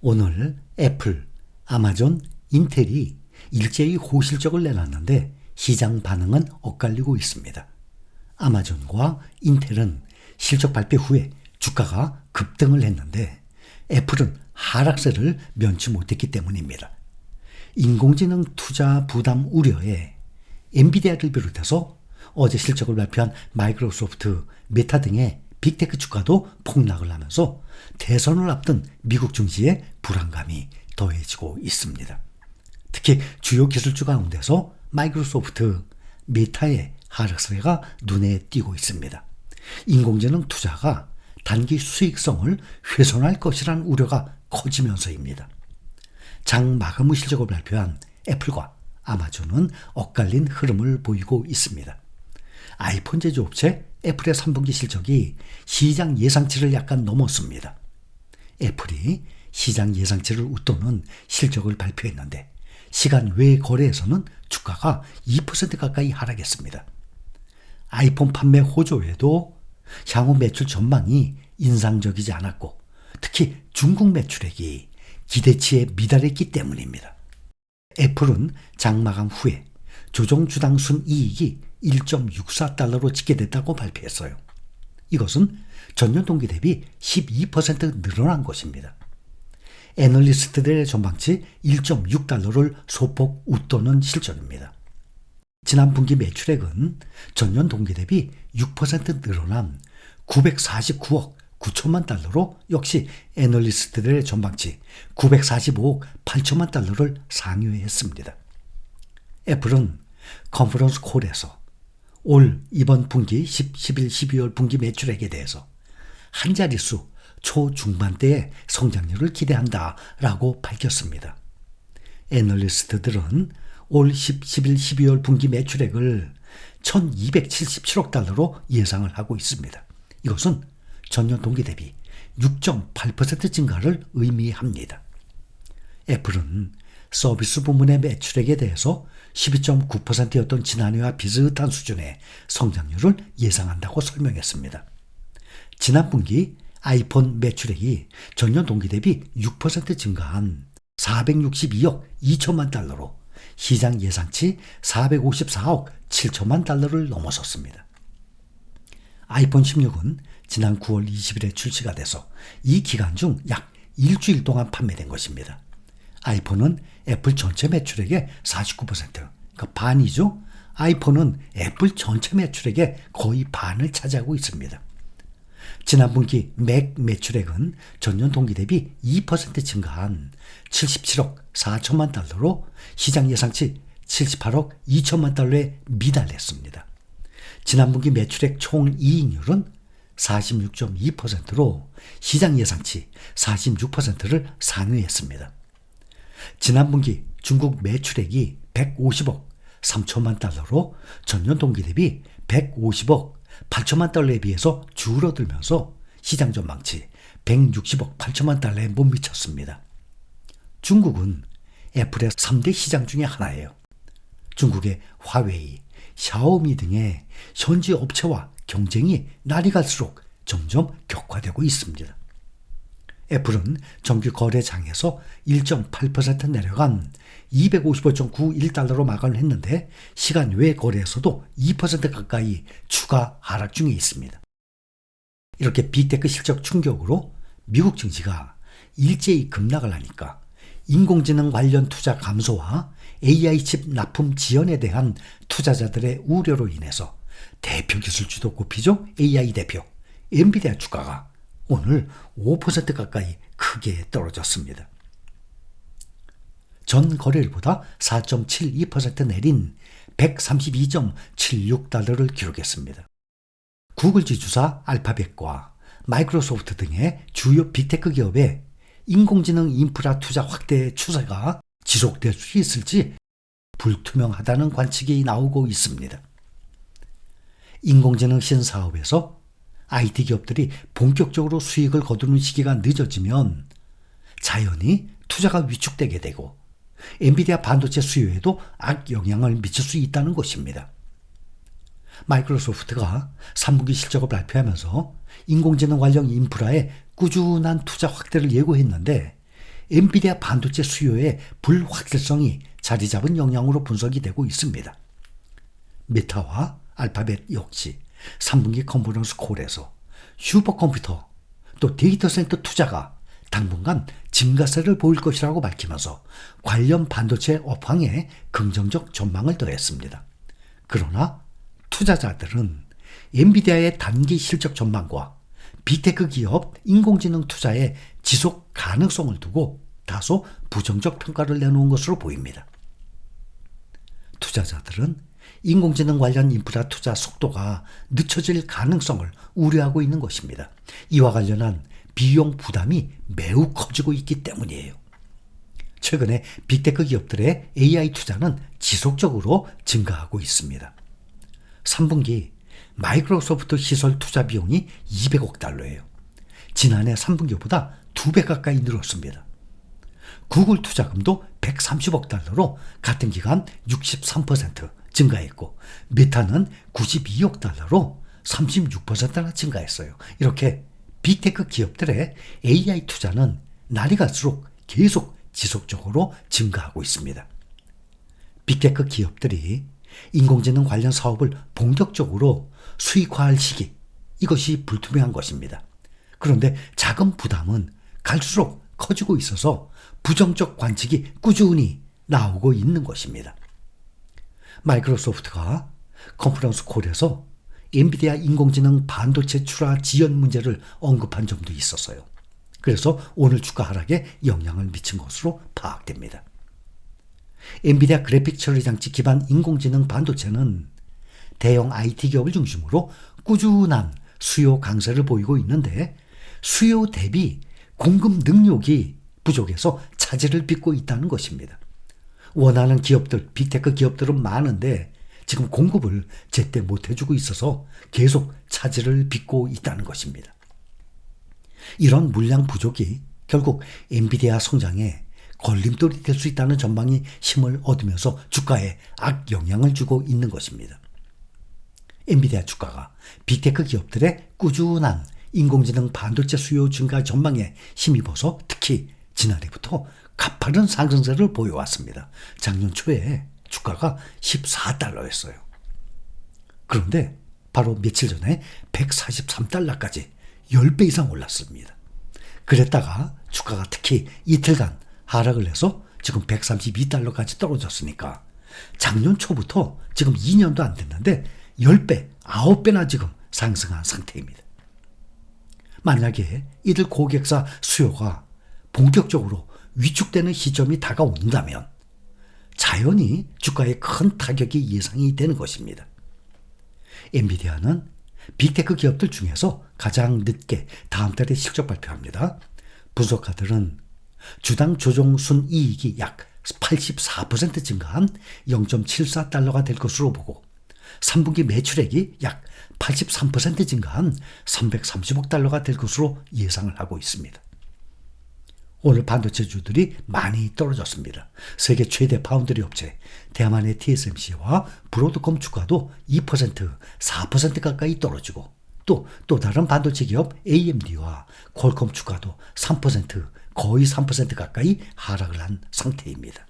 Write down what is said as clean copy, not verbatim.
오늘 애플, 아마존, 인텔이 일제히 호실적을 내놨는데 시장 반응은 엇갈리고 있습니다. 아마존과 인텔은 실적 발표 후에 주가가 급등을 했는데 애플은 하락세를 면치 못했기 때문입니다. 인공지능 투자 부담 우려에 엔비디아를 비롯해서 어제 실적을 발표한 마이크로소프트, 메타 등의 빅테크 주가도 폭락을 하면서 대선을 앞둔 미국 증시의 불안감이 더해지고 있습니다. 특히 주요 기술주 가운데서 마이크로소프트, 메타의 하락세가 눈에 띄고 있습니다. 인공지능 투자가 단기 수익성을 훼손할 것이라는 우려가 커지면서입니다. 장 마감 후 실적을 발표한 애플과 아마존은 엇갈린 흐름을 보이고 있습니다. 아이폰 제조업체 애플의 3분기 실적이 시장 예상치를 약간 넘었습니다. 애플이 시장 예상치를 웃도는 실적을 발표했는데 시간 외 거래에서는 주가가 2% 가까이 하락했습니다. 아이폰 판매 호조에도 향후 매출 전망이 인상적이지 않았고 특히 중국 매출액이 기대치에 미달했기 때문입니다. 애플은 장마감 후에 조정주당 순이익이 1.64달러로 집계됐다고 발표했어요. 이것은 전년 동기 대비 12% 늘어난 것입니다. 애널리스트들의 전망치 1.6달러를 소폭 웃도는 실적입니다. 지난 분기 매출액은 전년 동기 대비 6% 늘어난 949억 9천만 달러로 역시 애널리스트들의 전망치 945억 8천만 달러를 상회했습니다. 애플은 컨퍼런스 콜에서 이번 분기 11, 12월 분기 매출액에 대해서 한 자릿수 초중반대의 성장률을 기대한다라고 밝혔습니다. 애널리스트들은 올 11, 12월 분기 매출액을 1277억 달러로 예상을 하고 있습니다. 이것은 전년 동기 대비 6.8% 증가를 의미합니다. 애플은 서비스 부문의 매출액에 대해서 12.9%였던 지난해와 비슷한 수준의 성장률을 예상한다고 설명했습니다. 지난 분기 아이폰 매출액이 전년 동기 대비 6% 증가한 462억 2천만 달러로 시장 예상치 454억 7천만 달러를 넘어섰습니다. 아이폰 16은 지난 9월 20일에 출시가 돼서 이 기간 중 약 일주일 동안 판매된 것입니다. 아이폰은 애플 전체 매출액의 49%, 그러니까 반이죠. 아이폰은 애플 전체 매출액의 거의 반을 차지하고 있습니다. 지난 분기 맥 매출액은 전년 동기 대비 2% 증가한 77억 4천만 달러로 시장 예상치 78억 2천만 달러에 미달했습니다. 지난 분기 매출액 총이익률은 46.2%로 시장 예상치 46%를 상회했습니다. 지난 분기 중국 매출액이 150억 3천만 달러로 전년 동기 대비 150억 8천만 달러에 비해서 줄어들면서 시장 전망치 160억 8천만 달러에 못 미쳤습니다. 중국은 애플의 3대 시장 중에 하나예요. 중국의 화웨이, 샤오미 등의 현지 업체와 경쟁이 날이 갈수록 점점 격화되고 있습니다. 애플은 정규 거래장에서 1.8% 내려간 255.91달러로 마감을 했는데 시간 외 거래에서도 2% 가까이 추가 하락 중에 있습니다. 이렇게 빅테크 실적 충격으로 미국 증시가 일제히 급락을 하니까 인공지능 관련 투자 감소와 AI 칩 납품 지연에 대한 투자자들의 우려로 인해서 대표 기술주도 꼽히죠. AI 대표 엔비디아 주가가 오늘 5% 가까이 크게 떨어졌습니다. 전 거래일보다 4.72% 내린 132.76달러를 기록했습니다. 구글 지주사 알파벳과 마이크로소프트 등의 주요 빅테크 기업의 인공지능 인프라 투자 확대 추세가 지속될 수 있을지 불투명하다는 관측이 나오고 있습니다. 인공지능 신사업에서 IT 기업들이 본격적으로 수익을 거두는 시기가 늦어지면 자연히 투자가 위축되게 되고 엔비디아 반도체 수요에도 악영향을 미칠 수 있다는 것입니다. 마이크로소프트가 3분기 실적을 발표하면서 인공지능 관련 인프라에 꾸준한 투자 확대를 예고했는데 엔비디아 반도체 수요의 불확실성이 자리 잡은 영향으로 분석이 되고 있습니다. 메타와 알파벳 역시 3분기 컨퍼런스 콜에서 슈퍼컴퓨터 또 데이터 센터 투자가 당분간 증가세를 보일 것이라고 밝히면서 관련 반도체 업황에 긍정적 전망을 더했습니다. 그러나 투자자들은 엔비디아의 단기 실적 전망과 빅테크 기업 인공지능 투자의 지속 가능성을 두고 다소 부정적 평가를 내놓은 것으로 보입니다. 투자자들은 인공지능 관련 인프라 투자 속도가 늦춰질 가능성을 우려하고 있는 것입니다. 이와 관련한 비용 부담이 매우 커지고 있기 때문이에요. 최근에 빅테크 기업들의 AI 투자는 지속적으로 증가하고 있습니다. 3분기 마이크로소프트 시설 투자 비용이 200억 달러예요. 지난해 3분기보다 2배 가까이 늘었습니다. 구글 투자금도 130억 달러로 같은 기간 63% 증가했고 메타는 92억 달러로 36%나 증가했어요. 이렇게 빅테크 기업들의 AI 투자는 날이 갈수록 계속 지속적으로 증가하고 있습니다. 빅테크 기업들이 인공지능 관련 사업을 본격적으로 수익화할 시기, 이것이 불투명한 것입니다. 그런데 자금 부담은 갈수록 커지고 있어서 부정적 관측이 꾸준히 나오고 있는 것입니다. 마이크로소프트가 컨퍼런스 콜에서 엔비디아 인공지능 반도체 출하 지연 문제를 언급한 점도 있었어요. 그래서 오늘 주가 하락에 영향을 미친 것으로 파악됩니다. 엔비디아 그래픽 처리 장치 기반 인공지능 반도체는 대형 IT 기업을 중심으로 꾸준한 수요 강세를 보이고 있는데 수요 대비 공급 능력이 부족해서 차질을 빚고 있다는 것입니다. 원하는 기업들, 빅테크 기업들은 많은데 지금 공급을 제때 못 해주고 있어서 계속 차질을 빚고 있다는 것입니다. 이런 물량 부족이 결국 엔비디아 성장에 걸림돌이 될 수 있다는 전망이 힘을 얻으면서 주가에 악영향을 주고 있는 것입니다. 엔비디아 주가가 빅테크 기업들의 꾸준한 인공지능 반도체 수요 증가 전망에 힘입어서 특히 지난해부터 가파른 상승세를 보여왔습니다. 작년 초에 주가가 14달러였어요. 그런데 바로 며칠 전에 143달러까지 10배 이상 올랐습니다. 그랬다가 주가가 특히 이틀간 하락을 해서 지금 132달러까지 떨어졌으니까 작년 초부터 지금 2년도 안 됐는데 10배, 9배나 지금 상승한 상태입니다. 만약에 이들 고객사 수요가 본격적으로 위축되는 시점이 다가온다면 자연히 주가에 큰 타격이 예상이 되는 것입니다. 엔비디아는 빅테크 기업들 중에서 가장 늦게 다음 달에 실적 발표합니다. 분석가들은 주당 조정 순이익이 약 84% 증가한 0.74달러가 될 것으로 보고 3분기 매출액이 약 83% 증가한 330억 달러가 될 것으로 예상을 하고 있습니다. 오늘 반도체주들이 많이 떨어졌습니다. 세계 최대 파운드리 업체 대만의 TSMC와 브로드컴 주가도 2%, 4% 가까이 떨어지고 또 다른 반도체 기업 AMD와 퀄컴 주가도 3%, 거의 3% 가까이 하락을 한 상태입니다.